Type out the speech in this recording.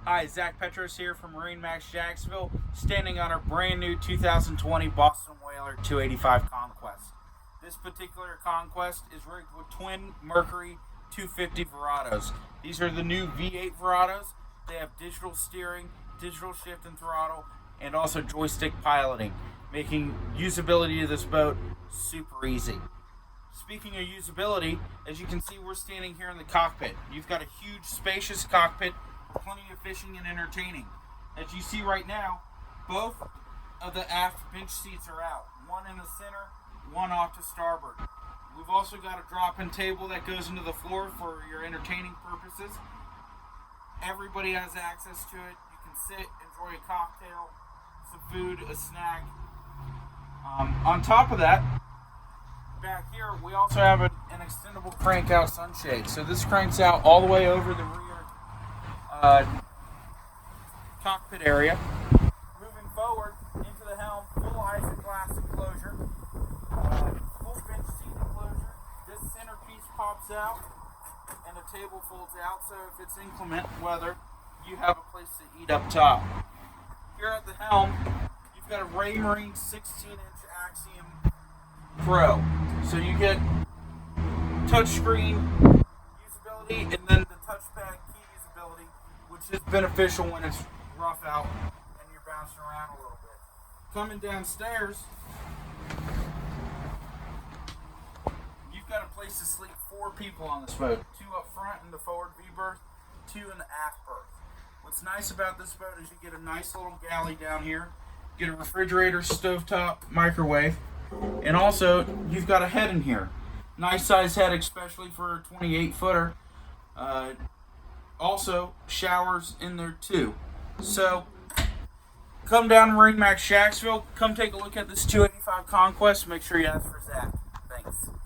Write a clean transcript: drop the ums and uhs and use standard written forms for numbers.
Hi, Zach Petros here from MarineMax Jacksonville, standing on our brand new 2020 Boston Whaler 285 Conquest. This particular Conquest is rigged with twin Mercury 250 Verados. These are the new V8 Verados. They have digital steering, digital shift and throttle, and also joystick piloting, making usability of this boat super easy. Speaking of usability, as you can see, we're standing here in the cockpit. You've got a huge, spacious cockpit, plenty of fishing and entertaining. As you see right now, both of the aft bench seats are out. One in the center, one off to starboard. We've also got a drop-in table that goes into the floor for your entertaining purposes. Everybody has access to it. You can sit, enjoy a cocktail, some food, a snack. On top of that, back here, we also have an extendable crank out sunshade. So this cranks out all the way over the rear cockpit area. Moving forward into the helm, full isinglass enclosure, full bench seat enclosure. This centerpiece pops out and the table folds out, so if it's inclement weather, you have a place to eat up top. Here at the helm, you've got a Raymarine 16-inch Axiom Pro. So you get touchscreen usability and then the touchpad key usability, which is beneficial when it's rough out and you're bouncing around a little bit. Coming downstairs, you've got a place to sleep 4 people on this boat. 2 up front in the forward V berth, 2 in the aft berth. What's nice about this boat is you get a nice little galley down here, get a refrigerator, stovetop, microwave, and also you've got a head in here. Nice size head, especially for a 28 footer. Also showers in there too. So come down to MarineMax Jacksonville, come take a look at this 285 Conquest. Make sure you ask for Zach. Thanks.